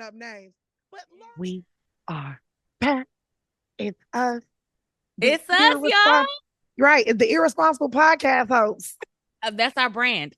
making up names. But we are back. It's us. it's us, y'all. Right. It's the irresponsible podcast host. That's our brand.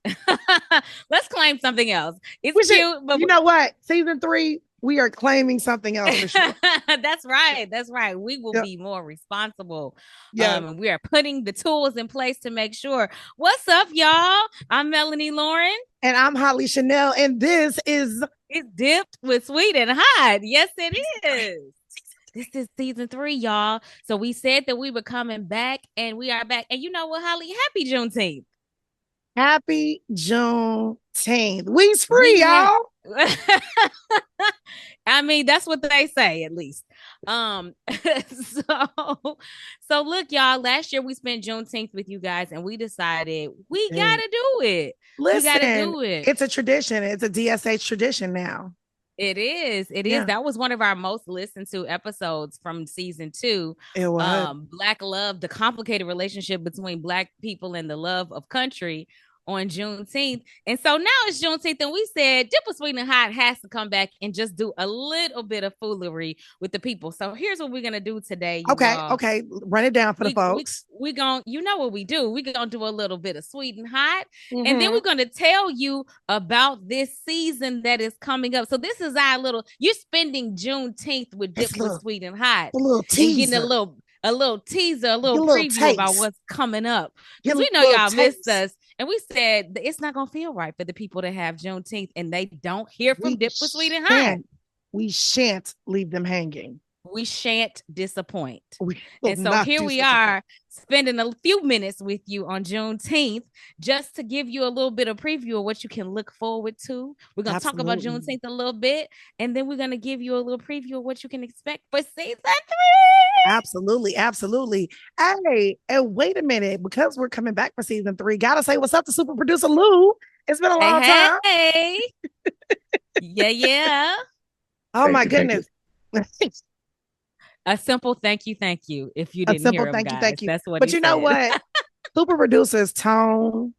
Let's claim something else. It's cute, but you know what? Season 3, we are claiming something else for sure. That's right. That's right. We will be more responsible. Yeah. We are putting the tools in place to make sure. What's up, y'all? I'm Melanie Loren. And I'm Hollee Chanel. And this is It's Dipped with Sweet and Hot. Yes, it is. This is season 3, y'all. So we said that we were coming back, and we are back. And you know what, Hollee? Happy Juneteenth. Happy Juneteenth. We's free, y'all. I mean, that's what they say, at least. So look, y'all, last year we spent Juneteenth with you guys, and we decided we gotta do it. Listen, we gotta do it. It's a tradition. It's a DSH tradition now. It is. It is. That was one of our most listened to episodes from season 2. It was. Black love, the complicated relationship between Black people and the love of country on Juneteenth. And so now it's Juneteenth, and we said Dip with Sweet and Hot has to come back and just do a little bit of foolery with the people. So here's what we're gonna do today. Okay. Run it down for the folks. We gonna, you know what we do. We're gonna do a little bit of Sweet and Hot, and then we're gonna tell you about this season that is coming up. So this is our little, you're spending Juneteenth with Dip with Sweet and Hot. A little teaser. Getting a little teaser, a little preview taste about what's coming up. Because we know y'all missed us. And we said it's not going to feel right for the people to have Juneteenth and they don't hear from Dip with Sweet and Hot. We shan't leave them hanging. We shan't disappoint. And so here we are spending a few minutes with you on Juneteenth just to give you a little bit of preview of what you can look forward to. We're going to talk about Juneteenth a little bit, and then we're going to give you a little preview of what you can expect for season 3. Absolutely. Hey, and wait a minute, because we're coming back for season 3, gotta say what's up to super producer Lou. It's been a long time. Hey. Yeah. Oh my goodness. A simple thank you. If you didn't hear him, guys. Thank you. That's what. But you know what? Super producer's tone.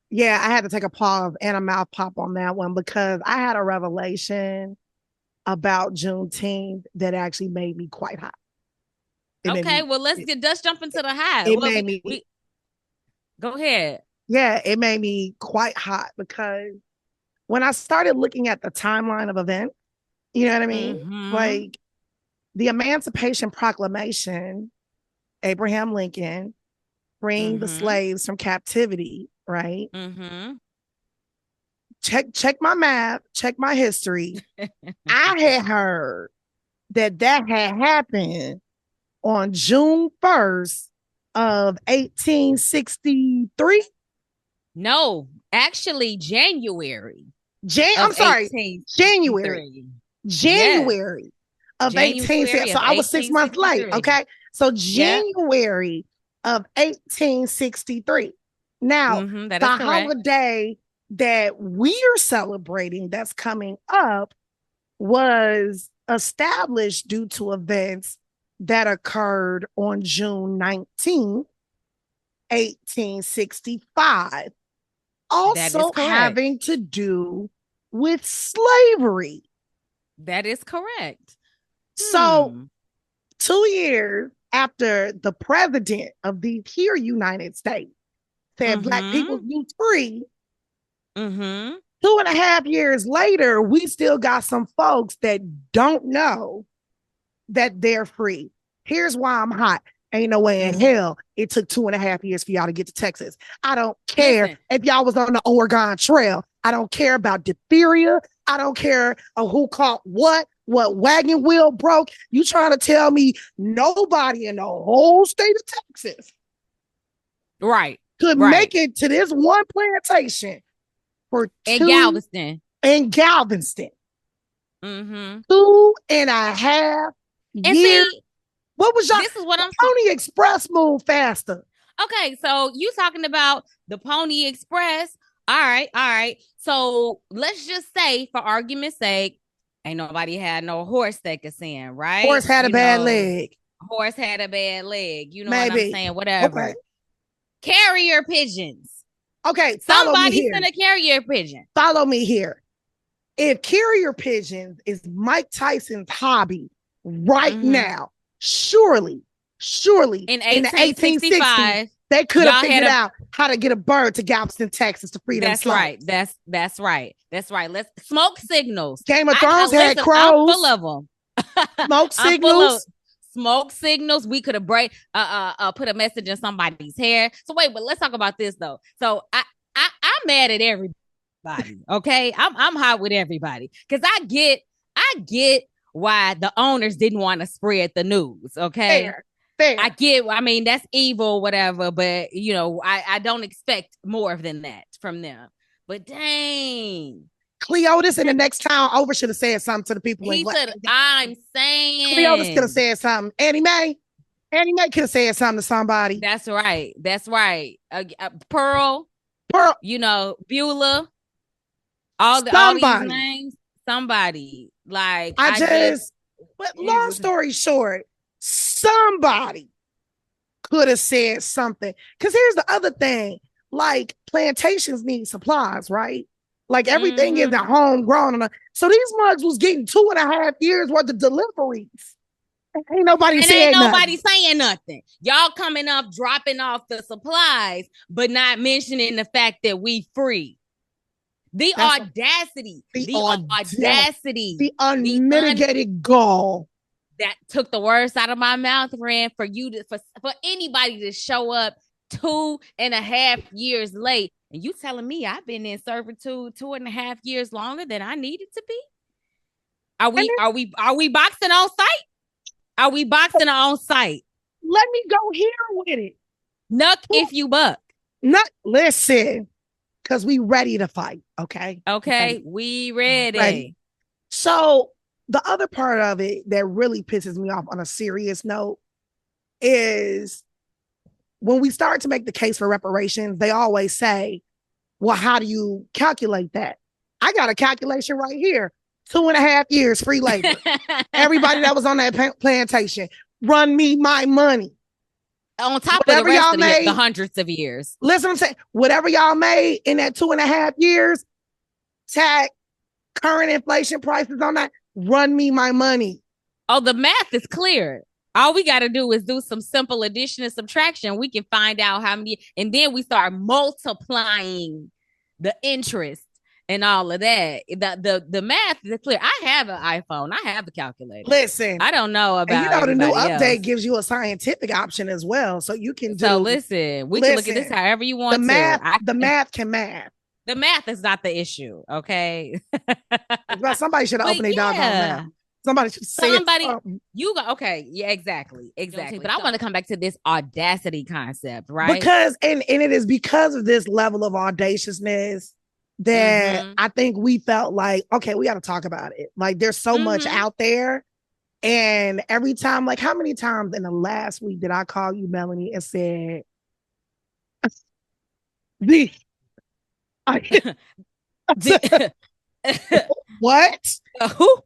Yeah, I had to take a pause and a mouth pop on that one because I had a revelation about Juneteenth that actually made me quite hot. Let's jump into the high. Go ahead. Yeah, it made me quite hot because when I started looking at the timeline of events, you know what I mean? Like the Emancipation Proclamation, Abraham Lincoln freeing the slaves from captivity, right? Check my math, check my history. I had heard that had happened on June 1st of 1863. No, actually January. January. January of 1863. So I was 6 months late. Okay. So January of 1863. Now, the holiday that we're celebrating that's coming up was established due to events that occurred on June 19th, 1865. Also having to do with slavery. That is correct. So 2 years after the president of the here United States said Black people be free, 2.5 years later, we still got some folks that don't know that they're free. Here's why I'm hot. Ain't no way in hell it took 2.5 years for y'all to get to Texas. I don't care if y'all was on the Oregon Trail. I don't care about diphtheria. I don't care who caught what wagon wheel broke. You trying to tell me nobody in the whole state of Texas could make it to this one plantation for Galveston. 2.5 years. What was y'all? This is what Pony Express move faster. Okay, so you talking about the Pony Express. All right. So let's just say, for argument's sake, ain't nobody had no horse they could send, right? Horse had a bad leg. Horse had a bad leg. You know what I'm saying? Whatever. Okay. Carrier pigeons. Okay, somebody send a carrier pigeon. Follow me here. If carrier pigeons is Mike Tyson's hobby right now, surely in the 1860s, they could have figured out how to get a bird to Galveston, Texas to free them slaves. That's right. Let's smoke signals. Game of Thrones had crows. I'm full of them. Smoke signals. Smoke signals. We could have put a message in somebody's hair. So wait, but let's talk about this though. So I'm mad at everybody. Okay, I'm hot with everybody because I get why the owners didn't want to spread the news. Okay, fair. I mean, that's evil, whatever. But I don't expect more than that from them. But dang, Cleotis in the next town over should have said something to the people. I'm saying Cleotis could have said something. Annie Mae could have said something to somebody. That's right. Pearl. Beulah. All these names. Somebody. Like but long story short, somebody could have said something. Because here's the other thing. Like, plantations need supplies, right? Like, everything is homegrown. So these mugs was getting 2.5 years worth of deliveries. Ain't nobody saying nothing. Y'all coming up, dropping off the supplies, but not mentioning the fact that we free. The audacity, the unmitigated gall that took the words out of my mouth, Ren, for anybody to show up 2.5 years late. And you telling me I've been in servitude 2.5 years longer than I needed to be? Are we boxing on site? Are we boxing on site? Let me go here with it. Nuck if you buck. Listen, because we ready to fight, okay? Okay, we ready. So the other part of it that really pisses me off on a serious note is when we start to make the case for reparations, they always say, well, how do you calculate that? I got a calculation right here. 2.5 years free labor. Everybody that was on that plantation, run me my money. On top of the rest of the hundreds of years. Listen, I'm saying, whatever y'all made in that 2.5 years, tax, current inflation prices on that, run me my money. Oh, the math is clear. All we got to do is do some simple addition and subtraction. We can find out how many, and then we start multiplying the interest and all of that. The math is clear. I have an iPhone. I have a calculator. Listen, I don't know about. The new update gives you a scientific option as well, so you can do. So listen, we can look at this however you want. The math can math. The math is not the issue, okay? Somebody should have opened their doggone mouth. Somebody should say you go. Okay, yeah, exactly. But I want to come back to this audacity concept, right? Because and it is because of this level of audaciousness that I think we felt like, okay, we got to talk about it. Like, there's so much out there. And every time, like, how many times in the last week did I call you, Melanie, and said, what? Who?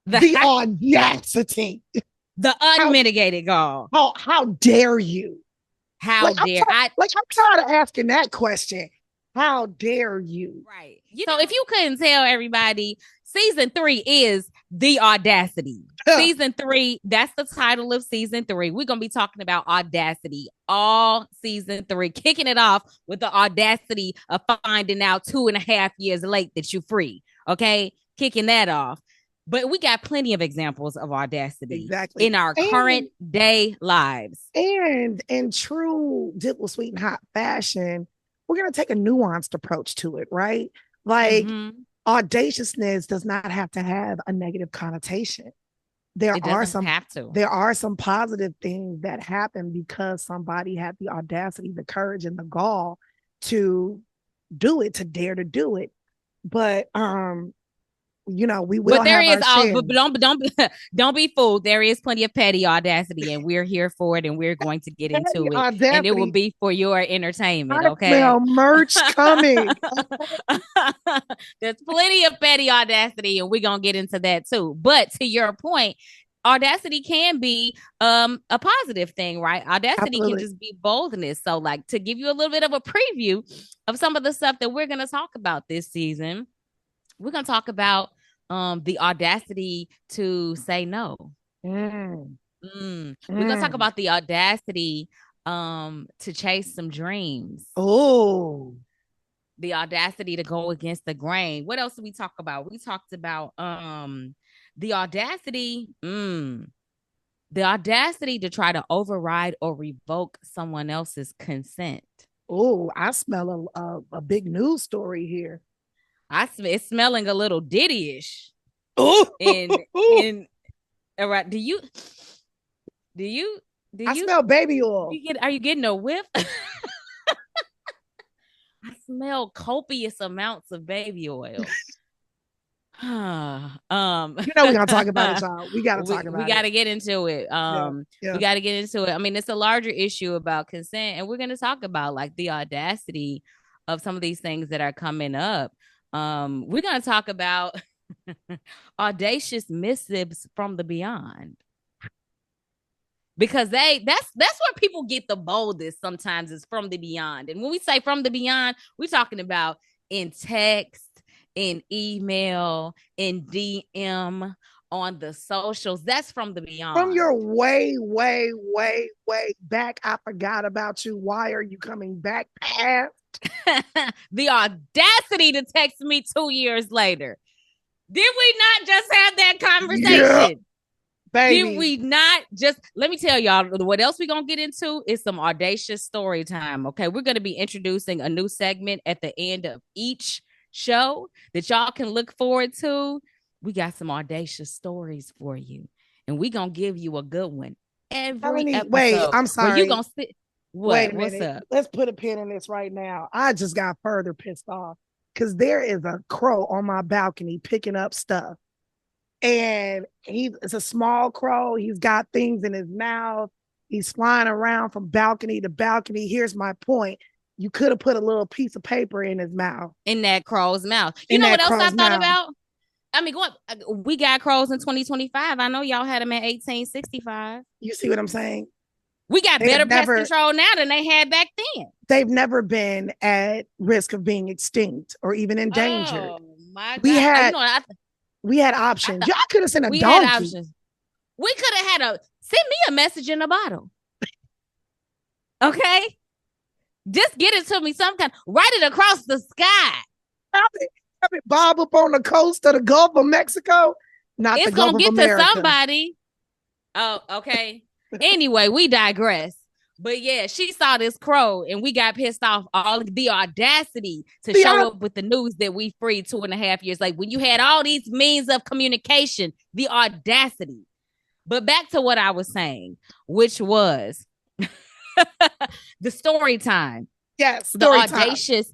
The audacity. The unmitigated gall. How dare you? How dare I? I'm tired of asking that question. How dare you? Right. So if you couldn't tell everybody, season 3 is The Audacity. Season 3, that's the title of season 3. We're going to be talking about audacity all season 3, kicking it off with the audacity of finding out 2.5 years late that you're free. Okay. Kicking that off. But we got plenty of examples of audacity in our current day lives. And in true Dipple Sweet and Hot fashion, we're going to take a nuanced approach to it, right? Like, audaciousness does not have to have a negative connotation. There are some positive things that happen because somebody had the audacity, the courage, and the gall to do it, to dare to do it. But we will. But there is but don't be fooled. There is plenty of petty audacity, and we're here for it, and we're going to get into it, and it will be for your entertainment. Okay, smell merch coming. There's plenty of petty audacity, and we're gonna get into that too. But to your point, audacity can be a positive thing, right? Audacity can just be boldness. So, like, to give you a little bit of a preview of some of the stuff that we're gonna talk about this season. We're gonna talk about the audacity to say no. We're gonna talk about the audacity to chase some dreams. Oh, the audacity to go against the grain. What else did we talk about? We talked about the audacity to try to override or revoke someone else's consent. Oh, I smell a big news story here. It's smelling a little Diddy-ish. Oh, in all right. Do you I smell baby oil. Are you getting a whiff? I smell copious amounts of baby oil. We're gonna talk about it, y'all. We gotta talk about it. We gotta get into it. We gotta get into it. I mean, it's a larger issue about consent, and we're gonna talk about like the audacity of some of these things that are coming up. We're gonna talk about audacious missives from the beyond. Because that's where people get the boldest sometimes is from the beyond. And when we say from the beyond, we're talking about in text, in email, in DM, on the socials. That's from the beyond. From your way, way, way, way back. I forgot about you. Why are you coming back past? The audacity to text me 2 years later. Did we not just have that conversation? Yeah. Baby. Did we not just, let me tell y'all what else we're going to get into is some audacious story time. Okay. We're going to be introducing a new segment at the end of each show that y'all can look forward to. We got some audacious stories for you, and we're going to give you a good one every episode. Wait, I'm sorry. You going to sit. What? Wait a minute. What's up? Let's put a pin in this right now. I just got further pissed off because there is a crow on my balcony picking up stuff. And it's a small crow. He's got things in his mouth. He's flying around from balcony to balcony. Here's my point. You could have put a little piece of paper in his mouth. In that crow's mouth. You know what else I thought about? I mean, we got crows in 2025. I know y'all had them in 1865. You see what I'm saying? We got better pest control now than they had back then. They've never been at risk of being extinct or even endangered. Oh, my God. We had options. Y'all could have sent a donkey. Had options. We could have had send me a message in a bottle. Okay? Just get it to me sometime. Write it across the sky. Have it bob up on the coast of the Gulf of Mexico. It's the Gulf of America. It's going to get to somebody. Oh, okay. Anyway, we digress. But yeah, she saw this crow and we got pissed off. All the audacity to show up with the news that we freed 2.5 years later. When you had all these means of communication, the audacity. But back to what I was saying, which was the story time. Yes, the audacious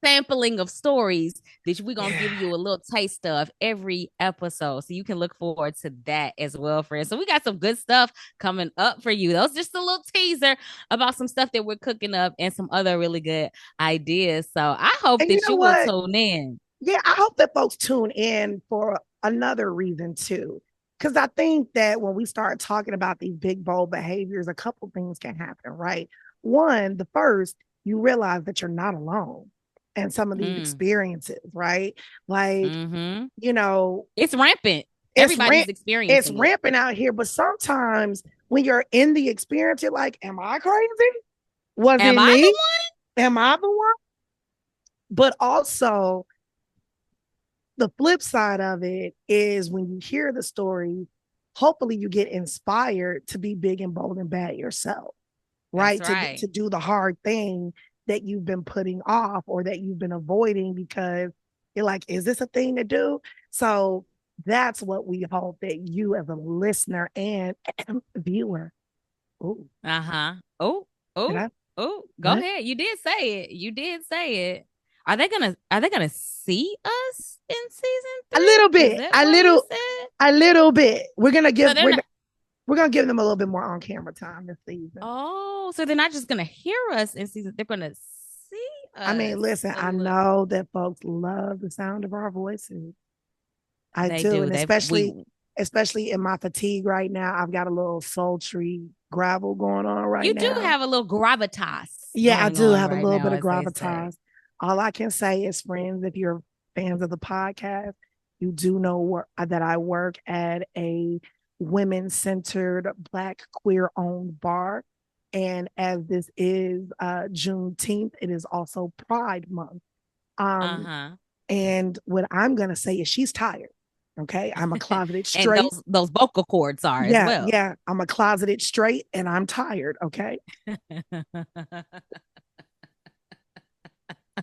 sampling of stories that we're going to give you a little taste of every episode. So you can look forward to that as well, friends. So we got some good stuff coming up for you. That was just a little teaser about some stuff that we're cooking up and some other really good ideas. So I hope that you will tune in. Yeah, I hope that folks tune in for another reason too. Because I think that when we start talking about these big, bold behaviors, a couple things can happen, right? One, the first, you realize that you're not alone. And some of these experiences, right? Like, it's rampant. Everybody's experiencing it's rampant out here. But sometimes when you're in the experience, you're like, am I crazy? Am I the one? Am I the one? But also, the flip side of it is when you hear the story, hopefully you get inspired to be big and bold and bad yourself, right? To do the hard thing that you've been putting off or that you've been avoiding because you're like, is this a thing to do? So that's what we hope that you as a listener and viewer. Go ahead. You did say it. Are they gonna see us in season 3? A little bit. We're gonna give them a little bit more on camera time this season. Oh, so they're not just gonna hear us in season. They're gonna see us. I mean, listen, I know that folks love the sound of our voices. I do. And especially in my fatigue right now, I've got a little sultry gravel going on right now. You do have a little gravitas. Yeah, I do have a little bit of gravitas. All I can say is, friends, if you're fans of the podcast, you do know that I work at a women-centered, Black queer-owned bar. And as this is Juneteenth, it is also Pride Month. And what I'm going to say is she's tired. Okay. I'm a closeted straight. And those vocal cords are as well. Yeah. I'm a closeted straight and I'm tired. Okay. But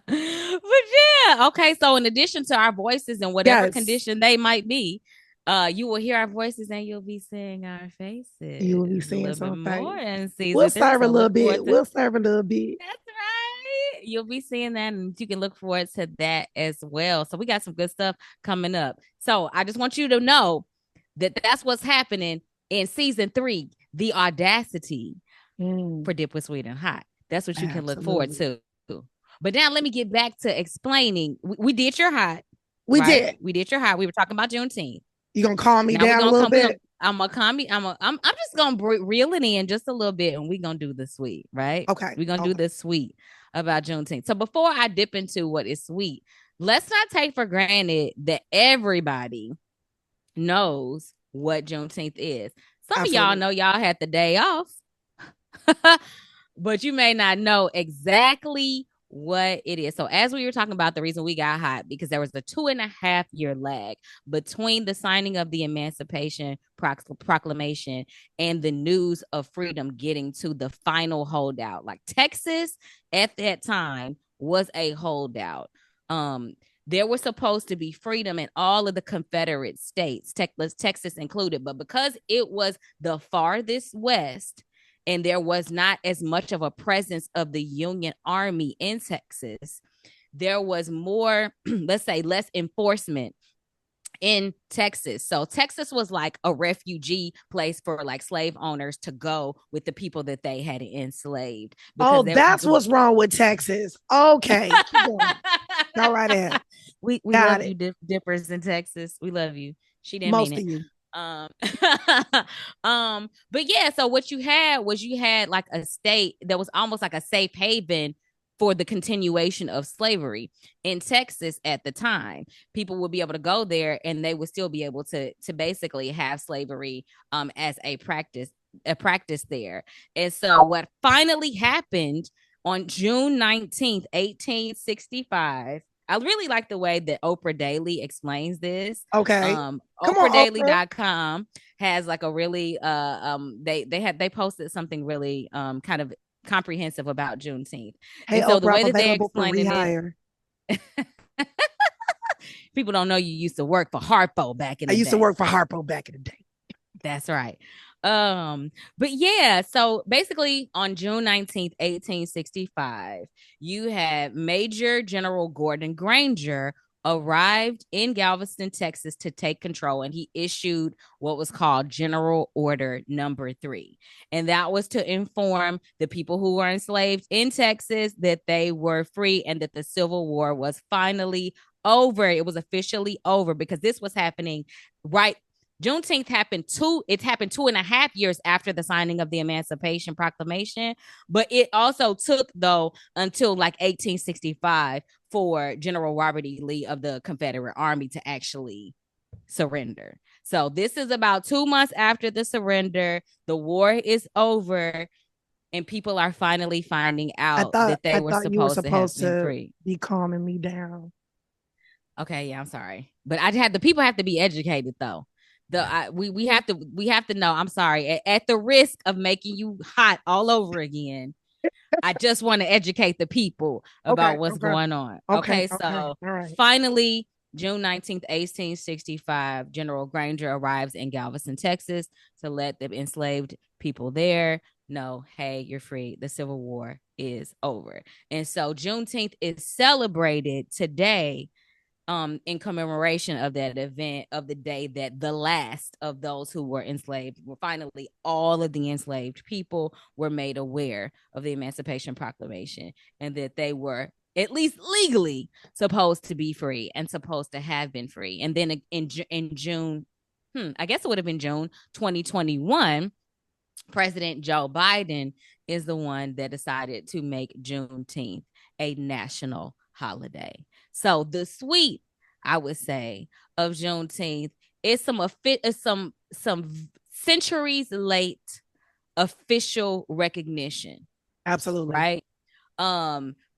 yeah, okay. So in addition to our voices and whatever condition they might be, you will hear our voices and you'll be seeing our faces. You will be seeing some more in season. We'll serve a little bit. We'll serve a little bit. That's right. You'll be seeing that, and you can look forward to that as well. So we got some good stuff coming up. So I just want you to know that that's what's happening in season 3, the Audacity for Dip with Sweet and Hot. That's what you can look forward to. But now let me get back to explaining. We did your hot. We did your hot. We were talking about Juneteenth. You gonna calm me down a little bit? I'm just gonna reel it in just a little bit, and we're gonna do the sweet, right? Okay. We're gonna do the sweet about Juneteenth. So before I dip into what is sweet, let's not take for granted that everybody knows what Juneteenth is. Some of y'all know y'all had the day off, but you may not know exactly what it is. So as we were talking about, the reason we got hot, because there was a 2.5-year lag between the signing of the Emancipation Proclamation and the news of freedom getting to the final holdout. Like Texas at that time was a holdout. There was supposed to be freedom in all of the Confederate states, Texas included, but because it was the farthest west, and there was not as much of a presence of the Union Army in Texas, there was more, let's say, less enforcement in Texas. So Texas was like a refugee place for like slave owners to go with the people that they had enslaved. Oh, that's what's wrong with Texas. Okay. Go right ahead. We love you, dippers in Texas. We love you. She didn't Most mean it. of you. But yeah, so what you had like a state that was almost like a safe haven for the continuation of slavery in Texas at the time. People would be able to go there and they would still be able to basically have slavery as a practice there. And so what finally happened on June 19th, 1865, I really like the way that Oprah Daily explains this. Okay. OprahDaily.com has like a really they posted something really kind of comprehensive about Juneteenth. Hey, and so Oprah, the way that they explain it, people don't know you used to work for Harpo back in the day. I used to work for Harpo back in the day. That's right. But yeah, so basically on June 19th, 1865, you had Major General Gordon Granger arrived in Galveston, Texas to take control, and he issued what was called General Order Number 3. And that was to inform the people who were enslaved in Texas that they were free and that the Civil War was finally over. It was officially over because this was happening Juneteenth happened 2.5 years after the signing of the Emancipation Proclamation, but it also took though until like 1865 for General Robert E. Lee of the Confederate Army to actually surrender. So this is about 2 months after the surrender. The war is over, and people are finally finding out that they were supposed to have been free. Be calming me down. Okay, yeah, I'm sorry, but the people have to be educated though. We have to know. I'm sorry. At the risk of making you hot all over again, I just want to educate the people about what's going on. Okay, so finally, June 19th, 1865, General Granger arrives in Galveston, Texas, to let the enslaved people there know, hey, you're free. The Civil War is over. And so Juneteenth is celebrated today in commemoration of that event, of the day that the last of those who were enslaved, finally all of the enslaved people were made aware of the Emancipation Proclamation and that they were at least legally supposed to be free and supposed to have been free. And then in June, I guess it would have been June 2021, President Joe Biden is the one that decided to make Juneteenth a national holiday. So the sweet I would say, of Juneteenth is some centuries late official recognition. Absolutely. Right?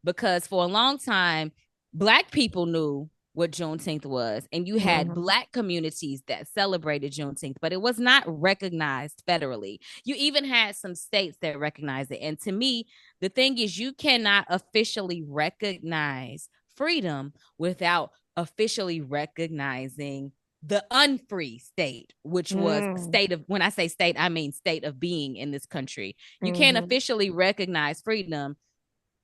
Because for a long time, Black people knew what Juneteenth was, and you had Black communities that celebrated Juneteenth, but it was not recognized federally. You even had some states that recognized it. And to me, the thing is, you cannot officially recognize freedom without officially recognizing the unfree state, which was state of, when I say state, I mean state of being in this country. You can't officially recognize freedom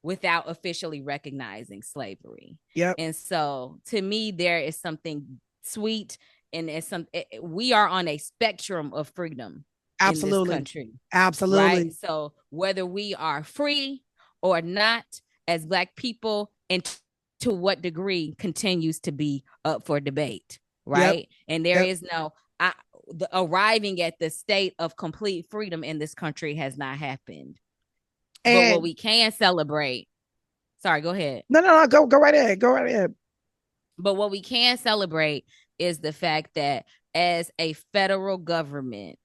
without officially recognizing slavery. Yep. And so to me, there is something sweet, and we are on a spectrum of freedom. Absolutely. In this country. Absolutely. Right? So whether we are free or not as Black people, and to what degree, continues to be up for debate. Right. Yep. And there is no arriving at the state of complete freedom in this country has not happened. And but what we can celebrate, sorry, go ahead. No, go right ahead. Go right ahead. But what we can celebrate is the fact that as a federal government,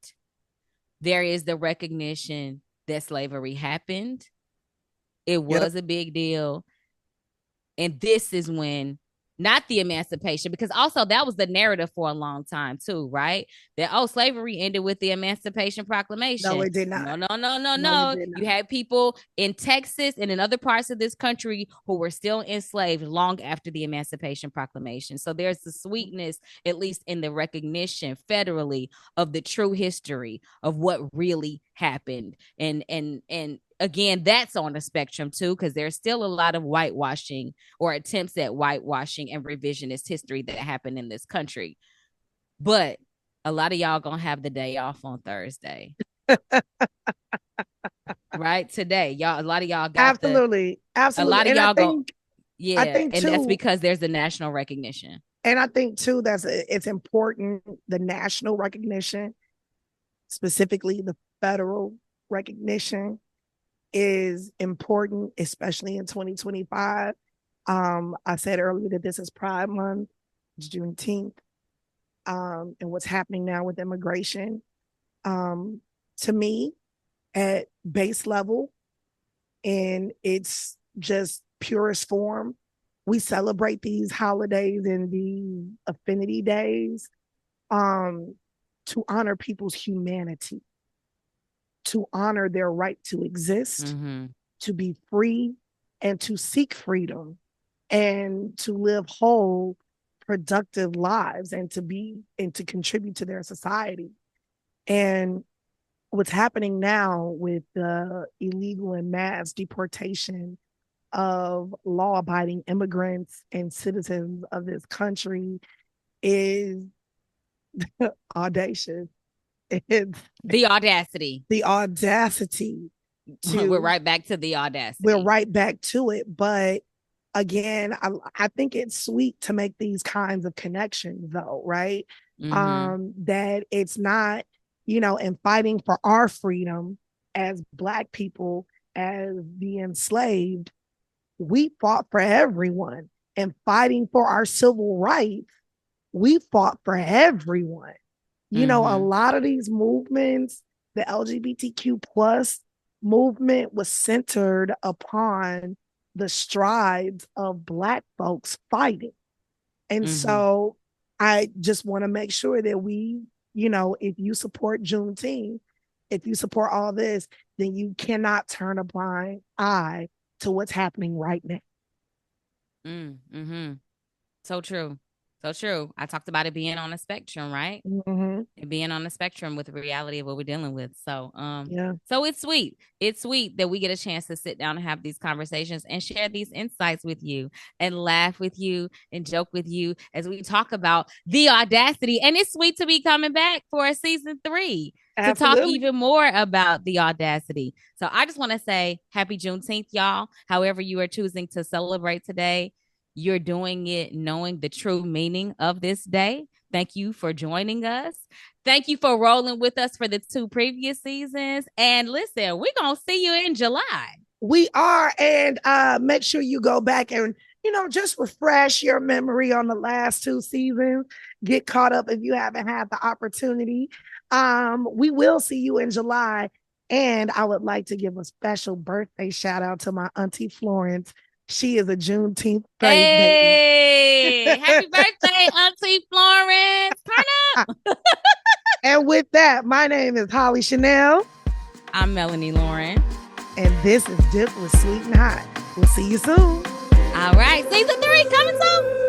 there is the recognition that slavery happened. It was a big deal. And this is when, not the emancipation, because also that was the narrative for a long time too, right? That, slavery ended with the Emancipation Proclamation. No, it did not. No. You had people in Texas and in other parts of this country who were still enslaved long after the Emancipation Proclamation. So there's the sweetness, at least in the recognition federally, of the true history of what really happened. And again, that's on the spectrum too, because there's still a lot of whitewashing or attempts at whitewashing and revisionist history that happened in this country. But a lot of y'all gonna have the day off on Thursday. Right? Today. Y'all, a lot of y'all got absolutely. A lot of y'all go. Yeah. I think too, that's because there's the national recognition. And I think too, it's important, the national recognition, specifically the federal recognition, is important, especially in 2025. I said earlier that this is Pride Month, it's Juneteenth, and what's happening now with immigration. To me, at base level, in its just purest form, we celebrate these holidays and these affinity days to honor people's humanity, to honor their right to exist, to be free, and to seek freedom, and to live whole, productive lives, and to contribute to their society. And what's happening now with the illegal and mass deportation of law-abiding immigrants and citizens of this country is audacious. It's the audacity. We're right back to the audacity. We're right back to it. But again, I think it's sweet to make these kinds of connections, though, right? That it's not, in fighting for our freedom as Black people, as the enslaved, we fought for everyone. And fighting for our civil rights, we fought for everyone. A lot of these movements, the LGBTQ plus movement, was centered upon the strides of Black folks fighting. And so I just want to make sure that we, if you support Juneteenth, if you support all this, then you cannot turn a blind eye to what's happening right now. So true. So true. I talked about it being on a spectrum, right? It being on a spectrum with the reality of what we're dealing with. So, So it's sweet. It's sweet that we get a chance to sit down and have these conversations and share these insights with you and laugh with you and joke with you as we talk about the audacity. And it's sweet to be coming back for a season 3 to talk even more about the audacity. So I just want to say happy Juneteenth, y'all. However you are choosing to celebrate today, you're doing it knowing the true meaning of this day. Thank you for joining us. Thank you for rolling with us for the 2 previous seasons. And listen, we're going to see you in July. We are. And make sure you go back and, just refresh your memory on the last 2 seasons. Get caught up if you haven't had the opportunity. We will see you in July. And I would like to give a special birthday shout out to my auntie Florence. She is a Juneteenth baby. Happy birthday, Auntie Florence. Turn up. And with that, my name is Hollee Chanel. I'm Melanie Loren. And this is Dip with Sweet and Hot. We'll see you soon. All right. Season 3 coming soon.